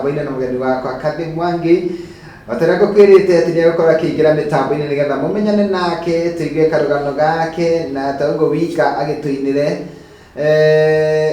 mitambo-ini na mugeni wakwa Kathy Mwangi watarako kwirite ati ni gukora kigira mitambo-ini nigetha mumenyane nake tuigue karugano gake na tago wika agituinire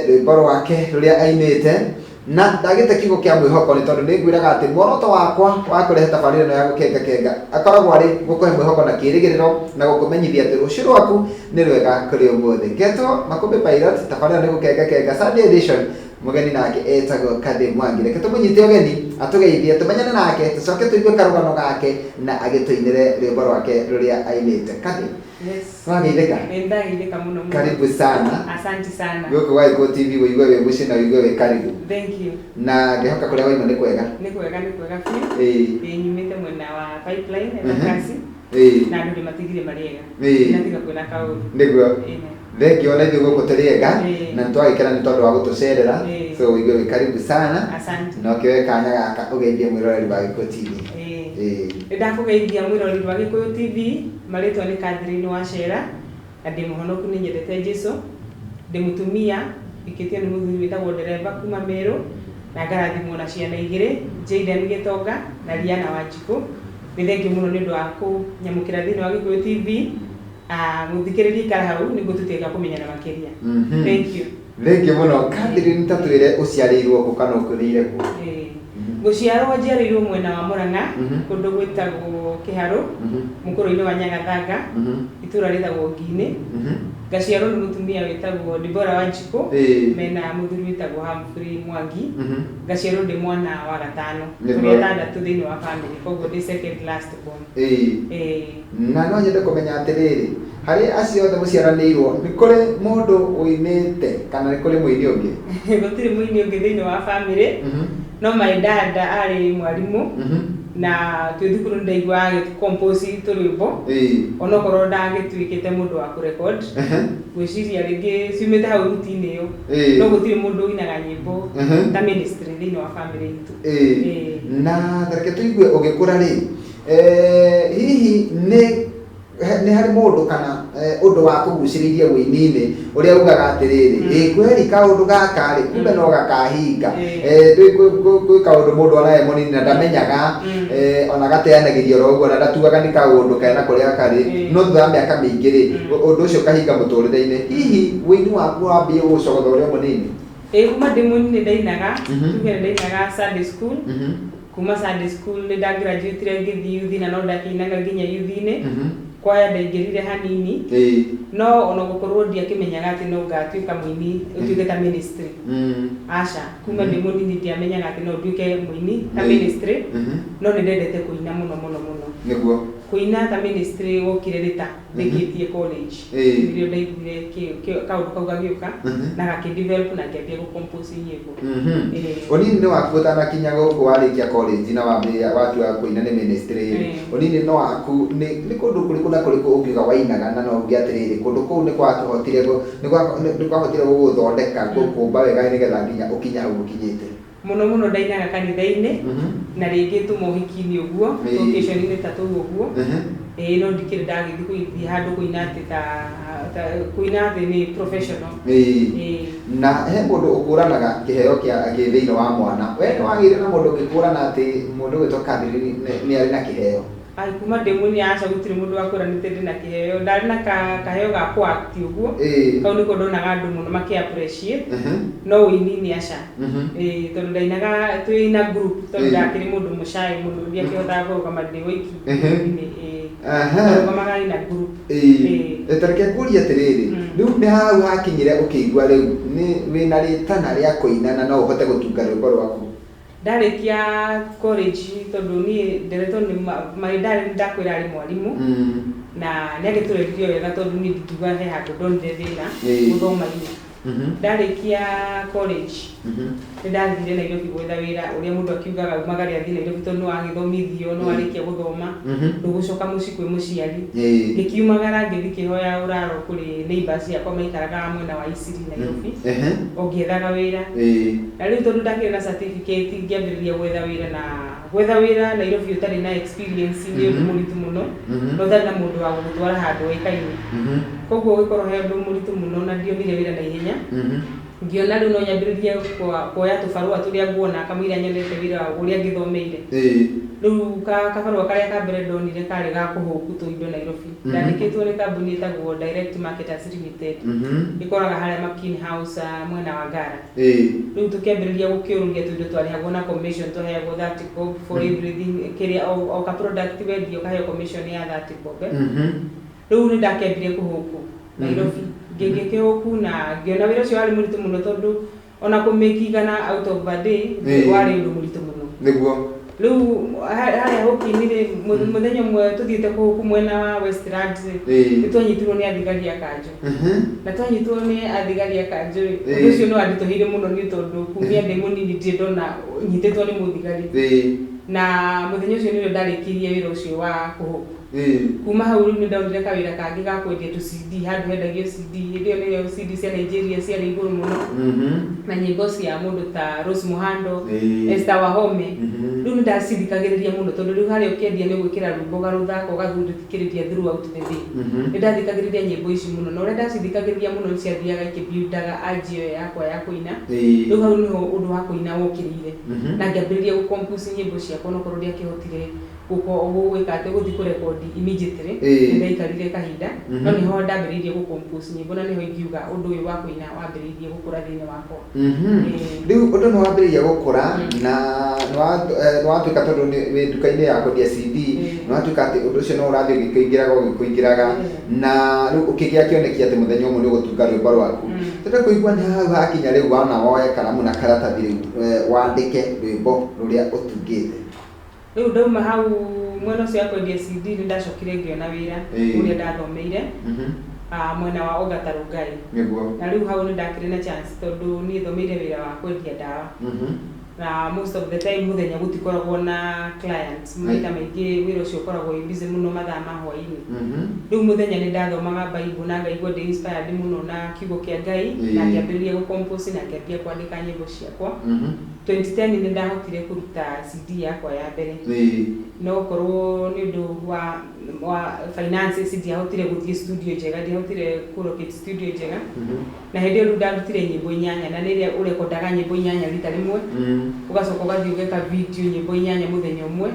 rwimbo rwake ruria ainite na ndagite kigo kia mwihoko ni tondu ni ngwiraga ati muoroto wakwa wa kurehe tabarira no ya gukenga akoragwo ari gukuhe mwihoko na kirigiriro na gukumenyithia ati rucio rwaku ni rwega kuri umuthi ngeto Makumbi Pilot tabarira ni gukenga Sunday edition mugeni nake etagwo Kathy Mwangi reke tumunyite ugeni atugeithie tumenyane nake tucoke tuigue karugano gake na agituinire rwimbo rwake ruria ainite Kathy. Yes. Wageithika. Ndageithika muno. Karibu sana. Asante sana. Guku wa Iko TV wigue we muci na wigue we karibu. Thank you. Na ngehoka kuria waima ni kwega. Ni kwega fiu. Nyumite mwena wa Pipeline kasi. Na andu matigire mariega. Ndatiga kwina kauru. Niguo. Thengio ona ithuĩ gũkũ tũrĩega na nĩtwagĩkena nĩ tondũ wa gũtũcerera so wigue wĩ karibu sana. Asante. Na ũkĩoe kanya gaka ũgeithie mwĩroreri wa Gĩkũyũ TV. Ndakũgeithia mwĩroreri wa Gĩkũyũ TV marĩtwa nĩ Catherine Wachera na ndĩ mũhonoku nĩ nyendete Jesũ ndĩ mũtumia ikĩtio nĩ mũthuri wĩtagwo Ndereba kuma Meru na ngarathimwo na ciana igĩrĩ Jayden Gĩtonga na Riana Wanjikũ. Nĩ thengio mũno nĩ ũndũ wa kũnyamũkĩra thĩinĩ wa Gĩkũyũ TV. Muthikĩrĩria ikara hau nĩguo tũtĩka kũmenyana makĩria. Thank you. Thengio mũno Catherine tatwĩre ũciarĩirwo kũ kana ũkũrĩire kũ? Gũciarwo njiarĩirwo mwena wa Mũrang'a kũndũ gwĩtagwo Kĩharũ mũkũrũ-inĩ wa Nyagathanga itũra rĩtagwo Ngi-inĩ. Ngaciarwo nĩ mũtumia wĩtagwo Deborah Wanjikũ mena mũthuri wĩtagwo Humphrey Mwangi. Ngaciarwo ndĩ mwana wa gatano ũrĩa tandatũ thĩinĩ wa family koguo ndĩ second last born. Na no nyende kũmenya atĩrĩrĩ harĩ acio othe mũciaranĩirwo nĩ kũrĩ mũndũ ũinĩte kana nĩ kũrĩ mũini ũngĩ? Gũtirĩ mũini ũngĩ thĩinĩ wa family no my dad arĩ mwarimũ na twĩ thukuru ndaiguaga compose tũrwĩmbo onokorwo ndagĩtuĩkĩte mũndũ wa kũrecord gwĩciria rĩngĩ ciumĩte hau ruti-inĩ ĩyo no gũtirĩ mũndũ ũinaga nyĩmbo ta ministry thĩinĩ wa family itũ. Na reke tũigue ũgĩkũra rĩ hihi nĩ harĩ mũndũ kana ũndũ wa kũgucĩrĩirie wĩini-inĩ ũrĩa ugaga atĩrĩrĩ kweri kaũndũ gaka rĩ kumbe no gakahinga gwĩ kaũndũ mũndũ onawe mũnini na ndamenyaga ona gateanagĩria oro ũguo na ndatuaga nĩ kaũndũ kena kũrĩa karĩ no thutha wa mĩaka mĩingĩ rĩ ũndũ ũcio kahinga mũtũrĩre-inĩ hihi wĩini waku wambie gũcogotha ũrĩ o mũnini? Kuma ndĩ mũnini ndainaga tuge ndainaga Sunday school kuma Sunday school nĩ ndagraduatire ngĩthiĩ youth na no ndakĩinaga nginya youth-inĩ kwaya ndaingĩrire hanini no ona gũkorwo ndiakĩmenyaga atĩ no ngatuĩka mũini ũtuĩke ta ministry. Aca kuma ndĩ mũnini ndiamenyaga atĩ no nduĩke mũini ta ministry no nĩ ndendete kũina mũno mũno mũno. Nĩguo kũina ta ministry wokire rĩta ndĩgĩthiĩ college nĩrĩo ndaiguire kaũndũ kau gagĩũka na gakĩdevelop na ngĩambia gũcompose nyĩmbo. Ũnini nĩ waku ũtanakinya gũkũ warĩkia college na watua kũina nĩ ministry ũnini no waku nĩ kũndũ kũrĩkũ na kũrĩkũ ũngiuga wainaga na no uge atĩrĩrĩ kũndũ kũu nĩ kwahotire gũgũthondeka gũkũmba wega nĩgetha nginya ũkinya hau ũkinyĩte? Mũno ndainaga kanitha-inĩ na rĩngĩ tuma ũhiki-inĩ ũguo occasion-inĩ ta tũu ũguo no ndikĩrĩ ndagĩthiĩ handũ kũina atĩ ta kũina atĩ nĩ professional. Na he mũndũ ũkũranaga kĩheo kĩa thĩinĩ wa mwana we nĩ wagĩire na mũndũ ũngĩkũrana atĩ mũndũ ũgĩtwo Catherine nĩ arĩ na kĩheo? Kuma ndĩ mũnini aca gũtirĩ mũndũ wakũranĩte ndĩ na kĩheo ndarĩ na kaheo ga kũact ũguo kau nĩko ndonaga andũ mũno makĩ-appreciate no ũini-inĩ aca tondũ ndainaga twĩna group tondũ ndakĩrĩ mũndũ mũcaĩ mũno ndiakĩhotaga kũrũgama ndĩ woiki tũrũgamaga na group. Tareke ngũrie atĩrĩrĩ rĩu nĩ hau hakinyire ũkĩigua rĩu wĩna rĩtana rĩa kũina na no ũhote gũtunga rwĩmbo rwaku? Ndarĩkia college tondũ niĩ nderetwo nĩ ndakwĩra arĩ mwarimũ na nĩagĩtũreririe wega tondũ niĩ ndingiuga he handũ ndonire thĩna gũthoma-inĩ. Ndarĩkia college nĩ ndathire Nairobi gwetha wĩra ũrĩa mũndũ akiugaga umagare athiĩ Nairobi tondũ nĩ wagĩthomithio no warĩkia gũthoma ndũgũcoka mũciĩ kwĩ mũciari. Ngĩkiumagara ngĩthiĩ kĩhoya ũraro kũrĩ neighbors ciakwa maikaraga mwena wa Isiri Nairobi o ngĩethaga wĩra na rĩu tondũ ndakĩrĩ na certificate ngĩambĩrĩria gwetha wĩra Nairobi ũtarĩ na experience nĩ ũndũ mũritũ mũno no ũtarĩ na mũndũ wa gũgũtwara handũ ũĩkaine koguo ũgĩkorwo he ũndũ mũritũ mũno na ndionire wĩra na ihenya ihenya ngiona riu no nyambiririe kuoya tubarua turia nguona kamwira nyonete wira uria ngithomeire riu kabarua karia ka mbere ndonire kari ga kuhuku tu indo Nairobi ndandikitwo ni kambuni itagwo Direct Marketers Limited ikoraga haria Makin House mwena wa Ngara riu tukiambiriria gukiururia tuindo twarihagwo na commission tuheagwo 30 bob for everything kiria o ka product wendio kaheo commission ya 30 bob riu ni ndakembirie kuhuku Nairobi ngĩkihuku na ngiona wĩra ũcio warĩ mũritũ mũno tondũ ona kũmĩkigana out of a day warĩ ũndũ mũritũ mũno nĩguo rĩu harĩa huki-inĩ mũthenya ũmwe tũthiĩte kũhuku mwena wa Westlands nĩtwanyitirwo nĩ athigari a kanjũ na twanyitirwo nĩ athigari a kanjũ ũndũ ũcio nĩ wanditũhire mũno nĩ tondũ kumia ndĩ mũnini ndirĩ ndona nyitĩtwo nĩ mũthigari na mũthenya ũcio nĩrĩo ndarĩkirie wĩra ũcio wa kũhuku kuma hau rĩu nĩndonire kawĩra kangĩ ga kwendia tu CD handũ hendagio CD hĩndĩ ĩyo nĩyo CD cia Nigeria ciarĩ igũrũ mũno na nyĩmbo cia mũndũ ta Rose Muhando Esther Wahome rĩu nĩndacithikagĩrĩria mũno tondũ rĩu harĩa ũkĩendia nĩ gwĩkĩra rwĩmbo gathaka ũgathikĩrĩria throughout the day nĩndathikagĩrĩria nyĩmbo ici mũno na ũrĩa ndacithikagĩrĩria mũno nĩciathiaga ikĩbuildaga anji ĩyo yakwa ya kũina rĩu hau nĩho ũndũ wa kũina wokĩrĩire na ngĩambĩrĩria gũcompose nyĩmbo ciakwa onokorwo ndiakĩhotire gwĩka atĩ gũthiĩ kũrekodi immediately nĩndaikarire kahinda no nĩho ndambĩrĩirie gũcompose nyĩmbo na nĩho ingiuga ũndũ ũyũ wa kũina wambĩrĩirie gũkũra thĩinĩ wakwa rĩu ũndũ nĩ wambĩrĩirie gũkũra na nĩwatuĩka tondũ wĩ nduka-inĩ ya kwendia CD nĩwatuĩka atĩ ũndũ ũcio no ũrathiĩ ũgĩkũingĩraga na rĩu ũkĩgĩa kĩoneki atĩ mũthenya ũmwe nĩũgũtunga rwĩmbo rwaku tũrenda kũigua nĩ hau hakinya rĩu wana woye karamu na karatathi rĩu wandĩke rwĩmbo rũrĩa ũtungĩte rĩu ndauma hau mwena ũcio wa kwendia CD nĩndacokire ngĩona wĩra ũrĩa ndathomeire mwena wa Ongata Rongai na rĩu hau nĩndakĩrĩ na chance tondũ niĩ thomeire wĩra wa kwendia ndawa na most of the time muthenya gutikoragwo na clients maita maingĩ wĩra ũcio ũkoragwo wĩ busy mũno mathaa ma hwaĩ-inĩ rĩu muthenya nĩndathomaga Bible na ngaigua ndĩ inspired mũno na kiugo kĩa Ngai na ngĩambĩrĩria gũcompose na ngĩambia kwandĩka nyĩmbo ciakwa 2010 nĩndahotire kũruta CD yakwa ya mbere no korwo nĩ ũndũ wa finances ndiahotire gũthiĩ studio njega ndiahotire kũlocate studio njega na hĩndĩ ĩyo ndarutire nyĩmbo 8 na rĩrĩa ũrekondaga nyĩmbo 8 rita rĩmwe ugacoka ũgathiĩ ũgeka video nyĩmbo 8 mũthenya ũmwe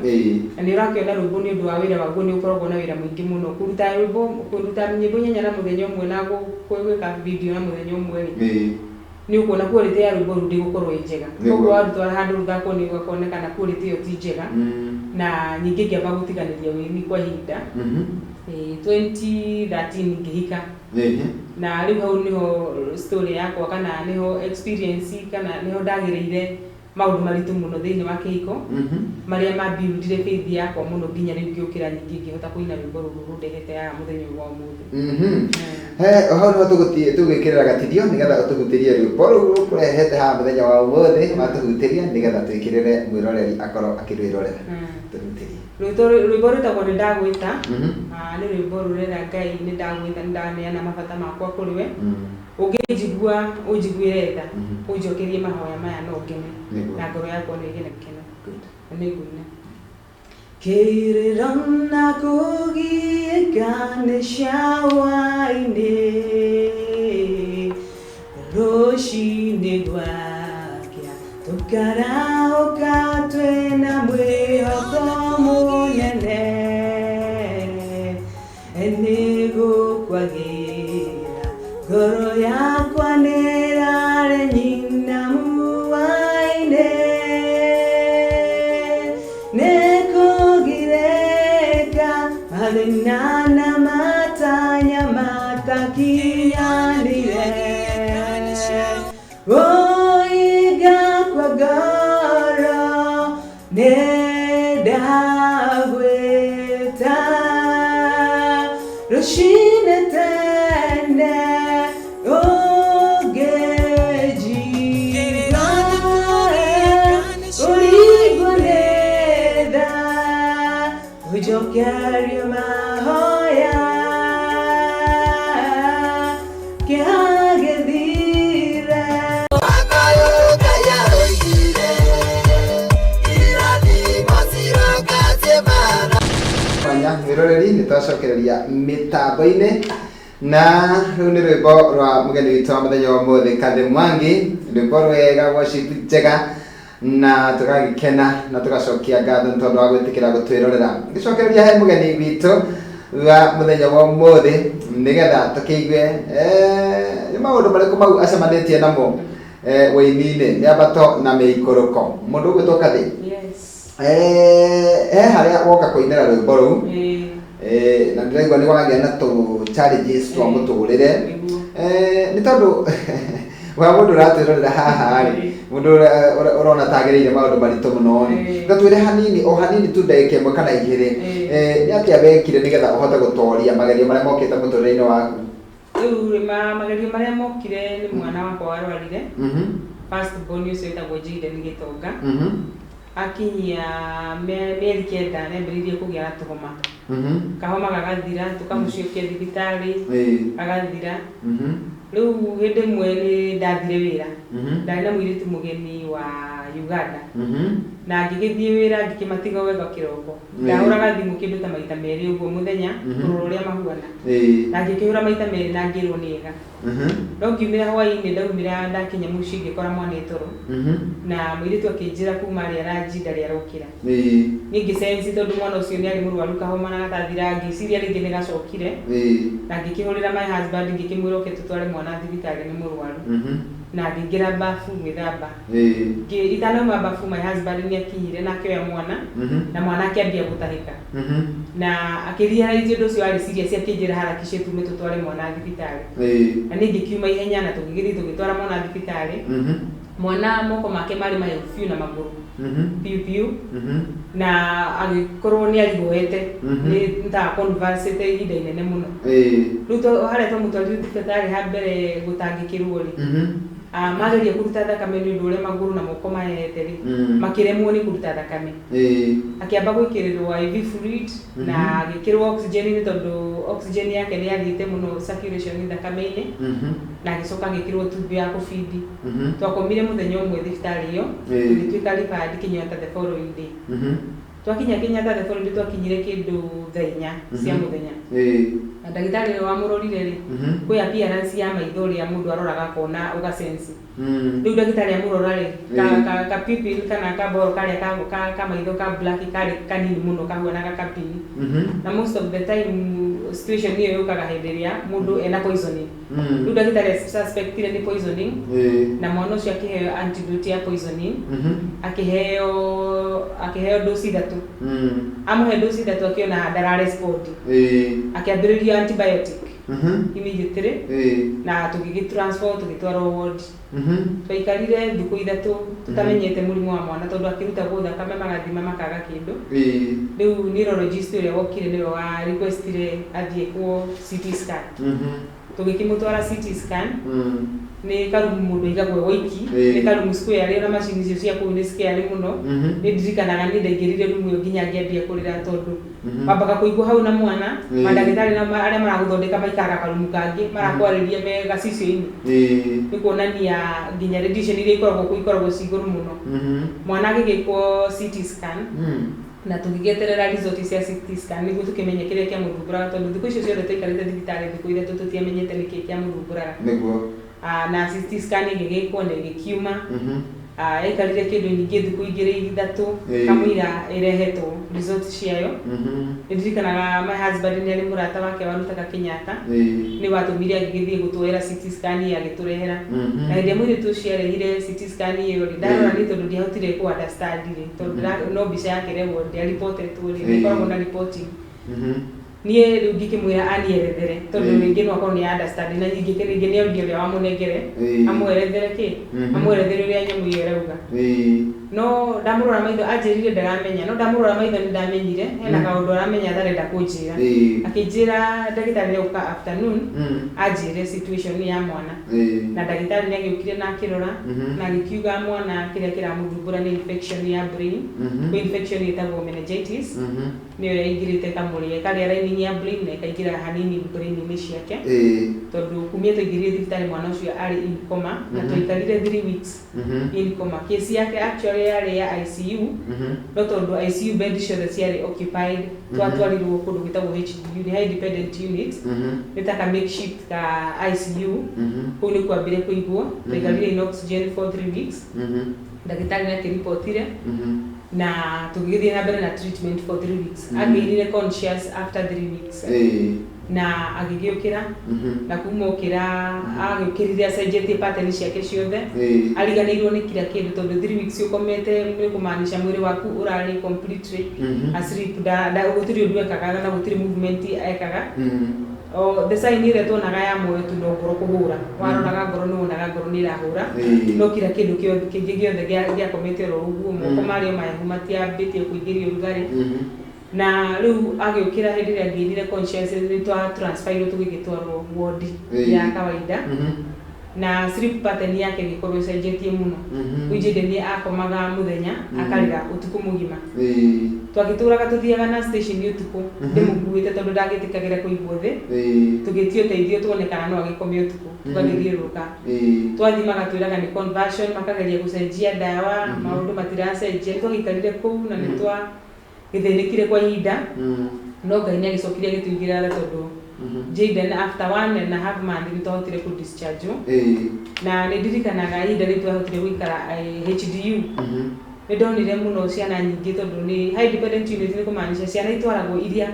na nĩ ũrakĩona rwĩmbo nĩ ũndũ wa wĩra waguo nĩ ũkoragwo na wĩra mũingĩ mũno kũruta nyĩmbo 8 na mũthenya ũmwe na gwĩka video na mũthenya ũmwe nĩ ũkuona quality ya rwĩmbo rũu ndĩgũkorwo ĩ njega koguo warutwara handũ rũthako nĩ ũgakonekana quality ĩyo ti njega na ningĩ ngĩamba gũtiganĩria wĩini kwa ihinda 2013 ngĩhika na rĩu hau nĩho story yakwa kana nĩho experience kana nĩho ndagĩrĩire maũndũ maritũ mũno thĩinĩ wa kĩhiko marĩa mabuildire faith yakwa mũno nginya rĩu ngĩũkĩra ningĩ ngĩhota kũina rwĩmbo rũrũ rũndehete haha mũthenya wa ũmũthĩ hau nĩho tũgwĩkĩrĩra gatithio nĩgetha ũtũhutĩrie rwĩmbo rũu rũkũrehete haha mũthenya wa ũmũthĩ matũhutĩria nĩgetha twĩkĩrĩre mwĩroreri akorwo akĩrwĩrorera tũhutĩrie rwĩmbo rwĩtagwo nĩndagwĩta nĩ rwĩmbo rũrera Ngai nĩndagwĩta nĩndaneana mabata makwa kũrĩ we ũngĩnjigua ũnjiguĩre tha ũnjokerie mahoya maya no ngene na ngoro yakwa nĩ ĩgene na nĩ ngũina kĩrĩro na kũgiĩka nĩ cia hwaĩ-inĩ rũciinĩ gwakĩa tũkarahũka twĩna mwĩhoko mũnene nĩgũkwagĩra ngoro yakwa nĩrarĩ nyinamu hwaĩ-inĩ nĩkũgirĩka mathĩna na matanya matakinyanire woigakwa ngoro nĩndagwĩta rũciinĩ tene ũngĩnjigua ũringwo nĩ tha ũnjokerie mahoya kĩagĩthire mwĩroreri nĩtwacokereria mĩtambo-inĩ na rĩu nĩ rwĩmbo rwa mũgeni witũ wa mũthenya wa ũmũthĩ Kathy Mwangi, rwĩmbo rwega worship njega na tũgagĩkena na tũgacokia ngatho nĩ tondũ wa gwĩtĩkĩra gũtwĩrorera. Ngĩcokereria he mũgeni witũ wa mũthenya wa ũmũthĩ nĩgetha tũkĩigue nĩ maũndũ marĩkũ mau acemanĩtie namo wĩini-inĩ Nyambato na Mĩikũrũko. Mũndũ ũgwĩtwo Kathy, he harĩa woka kũinĩra rwĩmbo rũu na ndĩraigua nĩ wagĩa na tũ challenges twa mũtũrĩre nĩ tondũ wa mũndũ ũratwĩrorera haha rĩ, mũndũ ũrona tagĩrĩire maũndũ maritũ mũno rĩ, twĩre hanini o hanini tu ndagĩka ĩmwe kana igĩrĩ nĩ atĩa wekire nĩgetha ũhote gũtooria magerio marĩa mokĩte mũtũrĩre-inĩ waku? Rĩu magerio marĩa mokire nĩ mwana wakwa warwarire first born ũcio wĩtagwo Jayden Gĩtonga, akinyia mĩeri 9 nĩambĩrĩirie kũgĩa na tũhoma, kahoma gagathira, tũkamũcokia thibitarĩ gagathira. Rĩu hĩndĩ ĩmwe nĩ ndathire wĩra, ndarĩ na mũirĩtu mũgeni wa Uganda na ngĩgĩthiĩ wĩra ngĩkĩmatiga wega kĩroko, ndahũraga thimũ kĩndũ ta maita merĩ ũguo mũthenya kũrora ũrĩa mahuana, na ngĩkĩhũra maita merĩ na ngĩrwo nĩ ega. No ngiumĩra hwaĩ-inĩ, ndaumĩra ndakinya mũciĩ ngĩkora mwana e toro, na mũirĩtu akĩnjĩra kuma arĩa ranji ndarĩ arokĩra. Niĩ ngĩcenji tondũ mwana ũcio nĩ arĩ mũrwaru, kahoma na gatathira, ngĩciria rĩngĩ nĩ gacokire, na ngĩkĩhũrĩra my husband ngĩkĩmwĩra oke tũtware mwana thibitarĩ nĩ mũrwaru, na ngĩingĩra bafu gwĩthamba. Itanauma bafu my husband nĩ akinyire na akĩoya mwana na mwana akĩambia gũtahĩka, na akĩriaraithia ũndũ ũcio arĩ serious, akĩnjĩra harakishe tume tũtware mwana thibitarĩ, na nĩ ngĩkiuma ihenya na tũgĩgĩthiĩ tũgĩtwara mwana thibitarĩ. Mwana moko make marĩ mahehu biũ na magũrũ piu piu, na agĩkorwo nĩ arigũhete, nĩ ta convalescent ihinda inene mũno. Rĩu harĩa twamũtwarire thibitarĩ ha mbere gũtangĩkĩrwo rĩ, mageria kũruta thakame nĩ ũndũ ũrĩa magũrũ na moko mahete rĩ, makĩremwo nĩ kũruta thakame. Akĩamba gwĩkĩrĩrwo IV fluid na agĩkĩrwo oxygen nĩ tondũ oxygen yake nĩ yathiĩte mũno circulation thakame-inĩ, na agĩcoka agĩkĩrwo tube ya kũbindi. Twakomire mũthenya ũmwe thibitarĩ ĩyo, tũgĩtuĩka referred Kenyatta the following day. Twakinya Kenyatta the following day twakinyire kĩndũ thaa 4 cia mũthenya, na ndagĩtarĩ ũrĩa wamũrorire rĩ, kwĩ appearance ya maitho ũrĩa mũndũ aroraga akona ũgacensi. Rĩu ndagĩtarĩ amũrora rĩ, ka pupil kana kaboro karĩa ka maitho ka black karĩ kanini mũno kahuanaga kapini, na most of the time situation ĩyo yũkaga hĩndĩ ĩrĩa mũndũ ena poisoning. Rĩu ndagĩtarĩ suspectire nĩ poisoning, na mwana ũcio akĩheo antidote ya poisoning, akĩheo dosi 3. Amũhe dosi 3 akĩona ndararespond, akĩambĩrĩria antibiotic immediately, na tũgĩgĩtransfer tũgĩtwarwo ward. Twaikarire thikũ 3 tutamenyete mũrimũ wa mwana tondũ akĩrutagwo thakame magathima makaga kĩndũ. Rĩu neurologist ũrĩa wokire nĩwe wa requestire athiĩ kuo CT scan. Tũgĩkĩmũtwara CT scan, nĩ karumu mũndũ aigagwo woiki, nĩ karumu square rĩo na macini icio cia kũu nĩ scary mũno. Nĩ ndirikanaga nĩ ndaingĩrire rumu ĩyo nginya ngĩambia kũrĩra tondũ wambaga kũigua hau na mwana, mandagĩtarĩ arĩa maragũthondeka maikaraga karumu kangĩ marakwarĩria me gacicio-inĩ, nĩ kuonania nginya radiation iria ikoragwo kũu ikoragwo ci igũrũ mũno. Mwana agĩgĩkwo CT scan na tũgĩgĩeterera result cia CT scan nĩguo tũkĩmenye kĩrĩa kĩamũthumbũraga, tondũ thikũ icio ciothe tũikarĩte thibitarĩ thikũ 3 tũtiamenyete nĩkĩ kĩamũthumbũraga. Na CT scan ĩgĩgĩkwo na ĩgĩkiuma, aikarire kĩndũ nyingĩ thikũ 2-3 kamũira ĩrehetwo result ciayo. Nĩ ndirikanaga my husband nĩ arĩ mũrata wake warutaga Kenyatta, nĩ watũmire agĩgĩthiĩ gũtwoera CT scan agĩtũrehera, na hĩndĩ ĩrĩa mũirĩtu ũcio arehire CT scan ĩyo rĩ, ndarora nĩ tondũ ndiahotire kũ understand rĩ, tondũ no mbica yake rĩmwe ndiaripotetwo rĩ, nĩ koragwo na reporting. Niĩ rĩu ngĩkĩmwĩra anierethere tondũ rĩngĩ no akorwo nĩ understand, na rĩngĩ nĩ audio ũrĩa wamũnengere amwerethere kĩ, amwerethere ũrĩa nyamũ ĩyo ĩrauga. No ndamũrora maitho anjĩrire ndaramenya, no ndamũrora maitho nĩ ndamenyire hena kaũndũ aramenya ndarenda kũnjĩra. Akĩnjĩra ndagĩtarĩ nĩagũka afternoon anjĩre situation ya mwana, na ndagĩtarĩ nĩ agĩũkire na akĩrora na agĩkiuga mwana kĩrĩa kĩramũthumbũra nĩ infection ya brain, kwĩ infection ĩtagwo meningitis, niyo yaingirite kamuri kali raini ya brain na ikaingira hanini brain ni ciake tondu kumia tuingirie thibitari mwana ucio ari in coma na tuikarire 3 weeks in coma. Kesi yake actually yari ya ICU no tondu ICU bed ciothe ciari occupied twatwarirwo kundu gitagwo HDU ni high dependent unit nitaka makeshift ka ICU kuu ni kwambire kuigwo tuikarire in oxygen for 3 weeks ndagitari na kiripotire na tugithie na mbere na treatment for 3 weeks agirire conscious after 3 weeks na agigiukira na kumukira agukirire acenjetie pattern ciake ciothe ariganirwo ni kila kindu tondu 3 weeks ukomete ni kumaanisha mwiri waku urari completely asleep da gutiri undu ekaga na gutiri movement ekaga the sign ile tuonaga ya moyo tu no ngoro kuhura waronaga ngoro no onaga ngoro ni irahura no kila kindu kingi giothe gia komete ro uguo moko mario mayahu matiambitie kuingiria urugari na riu agiukira hindi ria ngirire conscious ni twa transfer tugigitwarwo ward ya kawaida na sleep pattern yake gikorwo cenjetie muno ujide ni akomaga muthenya akarira utuku mugima twagituraga tuthiaga na station utuku ndimukuite tondu ndagitikagira kuigwo thi tugitio teithio tuonekana no agikomia utuku tugagithiuruka twathimaga twiraga ni conversion makageria gucenjia dawa maundu matiracenjia twagikarire kuu na nitwa githinikire kwa ihinda no Ngai ni agicokire gituingira tondu Jayden after 1.5 months ni twahotire ku discharge na ni ndirikanaga ihinda ni twahotire guikara HDU ni ndonire muno ciana nyingi tondu ni high dependent unit ni kumaanisha ciana itwaragwo iria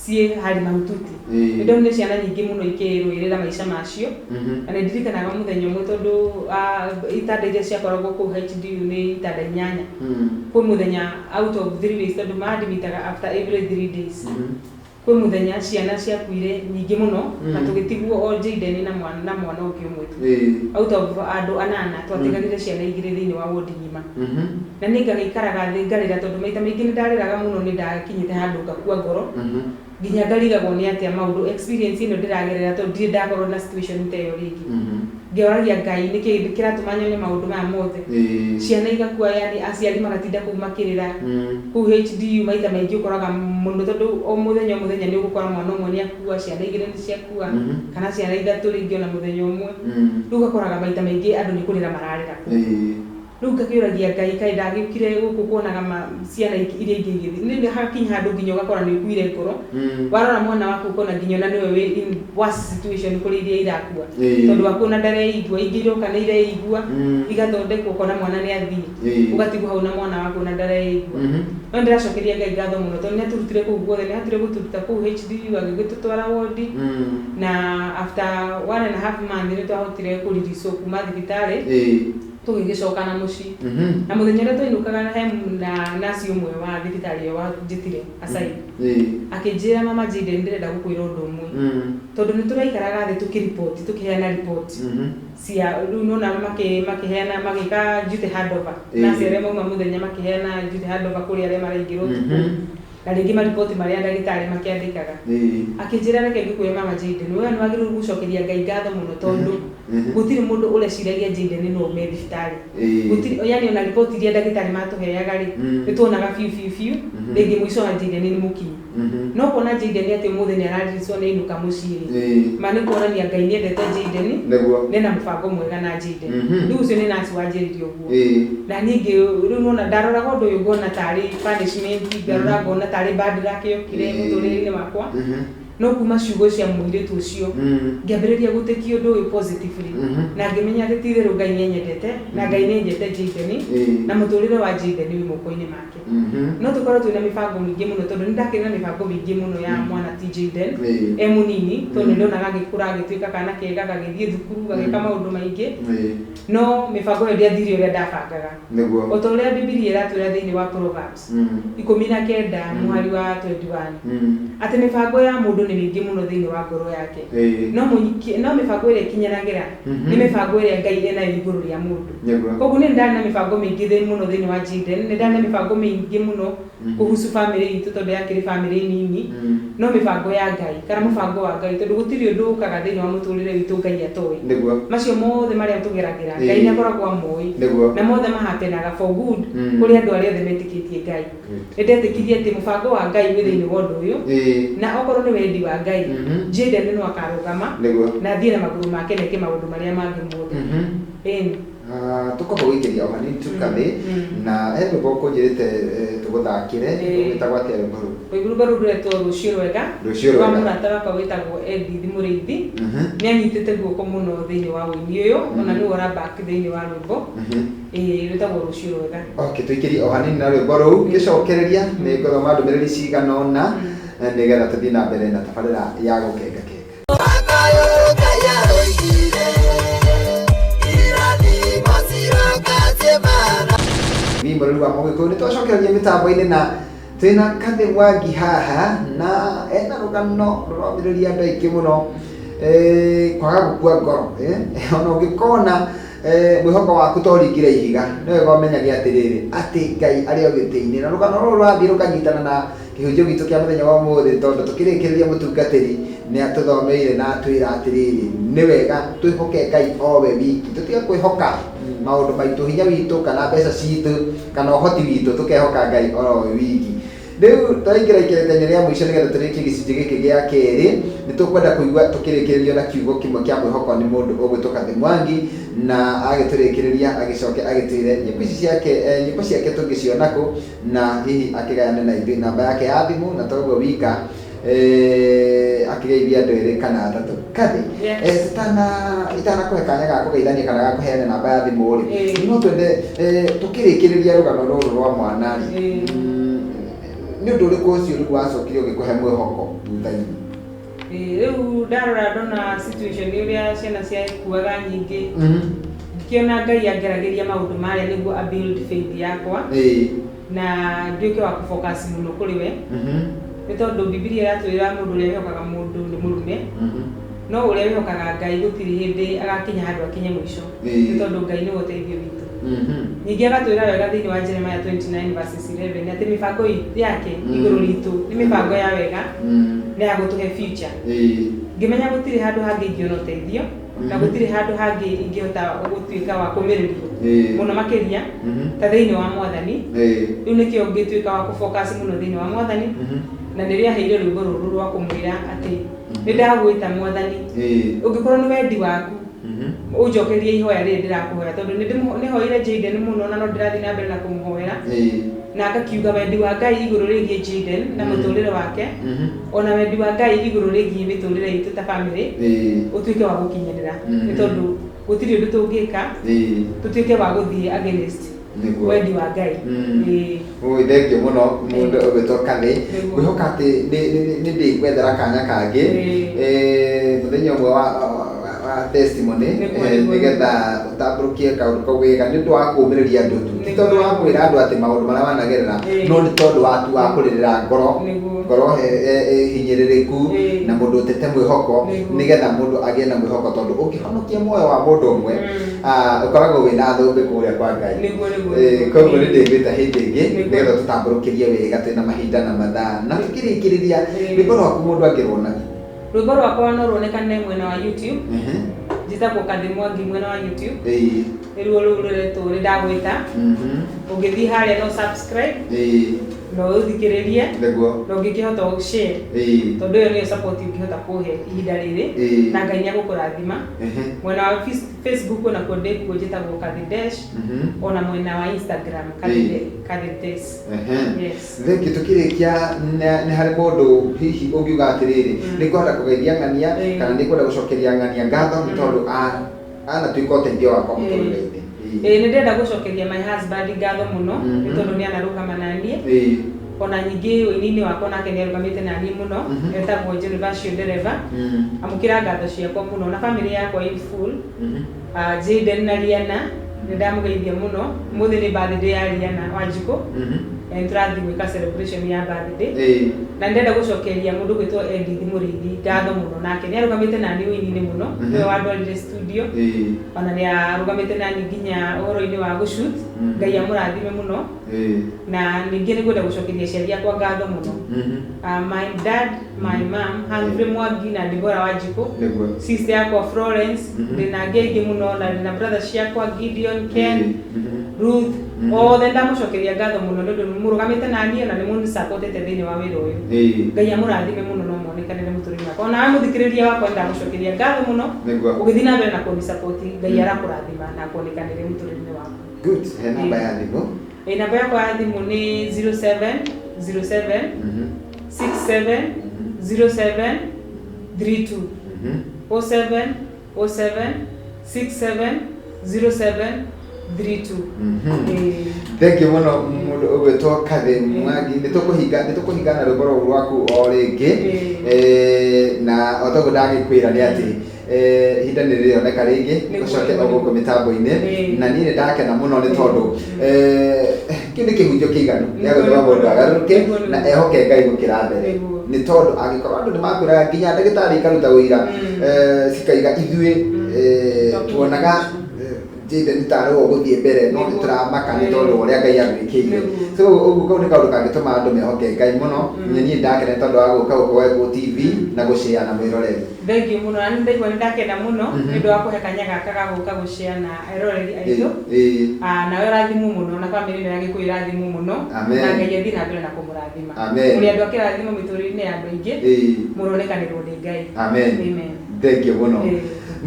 cie hari mahututi ni ndonire ciana nyingi muno ikirwirira maisha macio na ni ndirikanaga muthenya umwe tondu itanda iria ciakoragwo ku HDU ni itanda 8 kwa muthenya out of 3 days tondu maadimitaga after every 3 days kwa muthenya ciana ciakuire nyingi muno na tugitigwo o Jayden na mwana ungi umwe tu out of andu 8 twatigarire ciana igire thiini wa ward ngima na ninga gikaraga thi ngarira tondu maita maingi ndariraga muno ni ndakinyite handu ngakua ngoro nginya ngarigagwo ni atia maundu experience ino ndiragerera tondu ndire ndakorwo na situation teyo ringi ngeoragia Ngai niki kiratuma nyone maundu maya mothe ciana igakua yani aciari magatinda kumakirira ku HDU maita maingi ukoraga muno tondu o muthenya ni ugukora mwana umwe ni akua ciana igire ni ciakua kana ciana ithatu ringi ona muthenya umwe ugakoraga maita maingi andu ni kurira mararira ku riu ngakiuragia Ngai kai ndagikire guku kuonaga ciana iria ingi ni hakinya handu nginya ugakora ni kuire ngoro warora mwana waku ukona nginya na niwe in worse situation kuri iria irakua tondu wakuna ndareigua ingiro kana ireigua igathondekwo ukona mwana ni athii ugatigwo hau na mwana waku na ndareigua no ndiracokeria Ngai ngatho muno tondu ni turutire ku guothe ni hatire guturuta ku HDU agigitutwara ward na after 1.5 months ni twahotire kuririswo kuma thibitari tugigicoka na muci na muthenya ria twinukaga na nasi umwe wa thibitari wa njitire asai akinjira mama Jayden ndirenda gukwira undu umwe tondu ni turaikaraga thi tukiripoti tukiheana report cia riu nona makiheana magika jute handover na ciare mauma muthenya makiheana jute handover kuri aria maraingirwo na ringi maripoti maria ndagitari makiandikaga akinjira reke ngikuye mama Jayden we nwagiru gucokeria Ngai ngatho muno tondu gutiri mundu ureciragia Jayden no me thibitari gutiri yani ona report iria ndagitari matuheaga ri nituonaga fiu ringi mwico wa Jayden ni mukinyi no kuona Jayden ati muthe ni araririswo ni inuka muciri mani kuonania Ngai ni endete Jayden nena mubango mwega na Jayden riu ucio ni nasi wanjiririo guo na ningi riu nona ndarora undu uyu ngona tari punishment ngarora ngona tari bad luck yokire muturire wakwa no kuma ciugo cia muiritu ucio ngiambiriria gutekia undu uyu positively na ngimenya ati tithiru Ngai ni nyendete na Ngai ni nyendete Jayden na muturire wa Jayden wi moko-ini make no tukorwo twina mibango mingi muno tondu ndakirina mibango mingi muno ya mwana ti Jayden munini tondu ndonaga gikura agituika kana kega gagithie thukuru gagika maundu maingi no mibango iyo ndiathire uria ndabangaga o ta uria Biblia iratwira thiini wa Proverbs 19 muhari wa 21 ati mibango ya mundu ni mingi muno thiini wa ngoro yake no mibango iria ikinyanagira ni mibango iria Ngai ena iguru ria mundu koguo ni ndana mibango mingi thiini muno thiini wa Jayden ni ndana mibango mingi muno kuhusu family itu tondu yakiri family nini no mibango ya Ngai kana mubango wa Ngai tondu gutiri undu ukaga thiini wa muturire witu Ngai atoi macio mothe maria tugeragira Ngai ni akoragwo amoi na mothe mahapenaga for good kuri andu aria othe metikitie Ngai ndetikirie ati mubango wa Ngai wi thiini wa undu uyu na okorwo ni wendi wa Ngai Jaden no akarugama na thie na maguru make neke maundu maria mangi mothe tuko wikiria ohani tukame na ebe boko njirite tuguthakire witagwa atia rwimbo ruru rwetwo rucio rwega rwa murata wakwa witagwo Edith Muriithi ni anyitite guoko muno thiini wa wini uyu ona ni wora back thiini wa rwimbo rwitagwo rucio rwega. Okay, tuikirie ohani na rwimbo ruu gicokereria ni ngothoma ndumiriri cigana ona nigetha tuthie na mbere na tabarira ya gukenga Wimbo rwa Mugikuyu ni twacokereria mitambo-ini na twina Kathy Mwangi haha na ena rugano ruromiriria andu aingi muno kwaga gukua ngoro ona ungikona mwihoko waku toringire ihiga ni wega umenyage atiriri ati Ngai ari ogiti-ini na rugano ruru rwathii rukanyitana na kihunjio gitu kia muthenya wa umuthi tondu tukirikiriria mutungatiri ni atuthomeire na atwira atiriri ni wega twihoke Ngai o we wiki tutiga kwihoka maundu maitu hinya witu kana mbeca citu kana uhoti witu tukehoka Ngai o we wiki. Riu twaingira ikirekania ria muico nigetha turiki gicunji giki gia keri ni tukwenda kuigua tukirikiririo na kiugo kimwe kia mwihoko ni mundu ugwitwo Kathy Mwangi na agiturikiriria agicoke agitwire nyimbo ciake tungicionaku na hihi akigayane na ithui namba yake ya thimu na toguo wika akigeithia andu eri kana athatu. Kathy itana kuhe kanya ga kugeithania kana ga kuheana namba ya thimu ri no twende tukirikiriria rugano ruru rwa mwana ri ni undu uriku ucio riu wacokire ugikuhe mwihoko thutha-ini riu ndarora ndona situation iria ciana ciakuaga nyingi ndikiona Ngai angerageria maundu maria niguo build faith yakwa na nduike wa kufocus muno kuri we ni tondu Biblia iratwira mundu uria wihokaga mundu ni murume no uria wihokaga Ngai gutiri hindi agakinya handu akinye mwisho ni tondu Ngai ni uteithio witu ningi agatwira wega thiini wa Jeremiah 29:11 ati mibango yake iguru ritu ni mibango ya wega ni ya gutuhe future ngimenya gutiri handu hangi ingĩona ũteithio na gutiri handu hangi ingĩhota gũtuĩka wa kũmĩrĩrio muno makĩria ta thĩinĩ wa Mwathani rĩu nĩkĩo ngĩtuĩka wa kũfocus muno thĩinĩ wa Mwathani na nĩrĩa heire rwĩmbo rũrũ rwa kũmwĩra atĩ nĩndagwĩta Mwathani ũngĩkorwo nĩ wendi waku ujokerie ihoya rĩrĩ ndĩrakũhoya tondu nĩ hoire Jaden muno na no ndĩrathiĩ na mbere na kũmũhoera na akakiuga wendi wa Ngai igũrũ rĩgiĩ Jaden na mũtũrĩre wake ona wendi wa Ngai igũrũ rĩgiĩ mĩtũrĩre itũ ta family ũtuĩke wa gũkinyĩrĩra nĩ tondu gũtirĩ ũndũ tũngĩka tũtuĩke wa gũthiĩ against wendi wa Ngai. Thengio muno mundu ugwitwo Kathy ngwihoka ati ni ndikwethera kanya kangi muthenya umwe wa testimony nigetha utamburukie kaundu kau wega ni ndu wa kumiriria andu ti tondu wa kwira andu ati maundu maria wanagerera no ni tondu watu wa kuririra ngoro hinyiririku na mundu utete mwihoko nigetha mundu agie na mwihoko tondu ukihonokia moyo wa mundu umwe ukoragwo wina thumbi kuria kwa Ngai koguo ni ndingwita hindi ingi nigetha tutamburukirie wega twina mahinda na mathaa na tukirikiriria rwimbo rwaku mundu angirwona rwimbo rwakwa no ruonekane mwena wa YouTube njitagwo Kathy Mwangi mwena wa YouTube niruo ruretwo ni ndagwita ungithii haria no subscribe no uthikiririe no ngikihota share tondu yo ni support ukihota kuhe ihinda riri na Ngai ni agukurathima mwena wa Facebook na konde ko njitagwo Kathy Dash ona mwena wa Instagram Kathy Dash yes theki tukirikia ni hari mundu hihi ungiuga atiriri ni kwenda kugeithia ng'ania kana ni kwenda gucokeria ng'ania ngatho ni tondu ana tuiko uteithio wakwa muturire-ini ni ndenda gucokeria my husband ngatho muno ni tondu ni anarugama nanie ona nyingi wini-ini wakwa nake ni arugamite nanie muno etagwo Gervasio Ndereva amukira ngatho ciakwa muno na family yakwa in full Jaden na Riana ni ndamugeithia muno muthi ni birthday ya Riana Wanjiku tũrathiĩ gwĩka celebration ya birthday na ndenda gũcokeria mũndũ gwĩtwo Edith Mũrĩithi ngatho mũno nake nĩ arũgamĩte nani wĩini-inĩ mũno nĩwe wandwarire studio ona nĩ arũgamĩte nani nginya ũhoro-inĩ wa gũshoot Ngai amũrathime mũno na ningĩ nĩ ngwenda gũcokeria aciari akwa ngatho mũno my dad, my mom, Humphrey Mwangi na Deborah Wanjikũ, sister yakwa Florence, ndĩna angĩ aingĩ mũno na ndĩna brother ciakwa Gideon, Ken, Ruth, othe ndamũcokeria ngatho mũno nĩ ũndũ mũrũgamĩte naniĩ na nĩ mũnĩ-supportĩte thĩinĩ wa wĩra ũyũ. Ngai amũrathime mũno no muonekanĩre mũtũrĩre wakwa. Ona mũthikĩrĩria wakwa ndamũcokeria ngatho mũno ũgĩthiĩ na mbere na kũnisupport. Ngai arakũrathima na kuonekanĩre mũtũrĩre wakwa. Good. He namba ya thimũ? Namba yakwa ya thimũ nĩ 0707 67 07 32 07 07 67 07 32. Thank you muno mundu ugwetwo Kathy Mwangi. Nĩtũkũhinga na rwĩmbo rũu rwaku o rĩngĩ na otoguo ndagĩkwĩra nĩ atĩ ihinda nĩ rĩoneka rĩngĩ ũcoke o gũkũ mĩtambo-inĩ na niĩ ndakena mũno nĩ tondũ kĩu nĩ kĩhunjio kĩiganu gĩa gũtũma mũndũ agarũrũke na ehoke Ngai gũkĩra mbere nĩ tondũ angĩkorwo andũ nĩ makwĩraga nginya ndagĩtarĩ ikaruta ũira cikaiga ithuĩ tuonaga Jaden tarĩ gũthiĩ mbere no nĩtũramaka nĩ tondũ ũrĩa Ngai agwĩkĩire. So ũguo kau nĩ kaũndũ kangĩtũma andũ mehoke Ngai mũno. Niĩ ndakena tondũ wa gũka gũkũ TV na gũshare na mwĩroreri. Thank you mũno. Na nĩndaigua nĩ ndakena mũno nĩ ũndũ wa kũhe kanya gaka ga gũka gũshare na eroreri aitũ. Nawe ũrathimwo mũno na famĩlĩ ĩno ya Gĩkũyũ ĩrathimwo mũno. Na Ngai athiĩ na mbere na kũmũrathima. Mũrĩ andũ akĩrathima mĩtũrĩre-inĩ ya andũ aingĩ mũronekanĩrwo nĩ Ngai. Amen. Thank you mũno.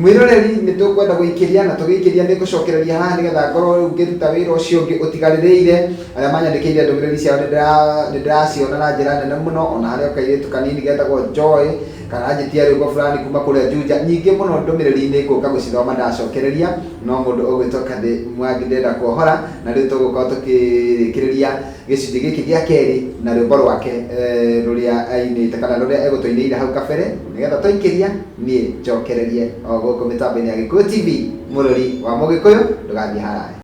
Mwĩroreri nĩ tũkwenda gũikĩria na tũgĩikĩria nĩ gũcokereria haha nĩgetha ngorwo rĩu ngĩruta wĩra ũcio ũngĩ ũtigarĩrĩire. Arĩa manyandĩkĩire ndũmĩrĩri ciao nĩ ndĩraciona na njĩra nene mũno ona harĩa kairĩtu kanini getagwo Joy kana anjĩtia rwĩmbo fulani kuma kũrĩa Juja. Nyingĩ mũno ndũmĩrĩri-inĩ ngũka gũcithoma ndacokereria no mũndũ ũgwĩtwo Kathy Mwangi ndĩrenda kuohora na rĩu tũgũkorwo tũkĩrĩkĩrĩria gĩcunjĩ gĩkĩ gĩa kerĩ na rwĩmbo rwake rũrĩa ainĩte kana rũrĩa egũtũinĩire hau kabere nĩgetha twaikĩria niĩ njokererie o gũkũ mĩtambo-inĩ ya Gĩkũyũ TV mũrori wa Mũgĩkũyũ ndũgathiĩ haraya.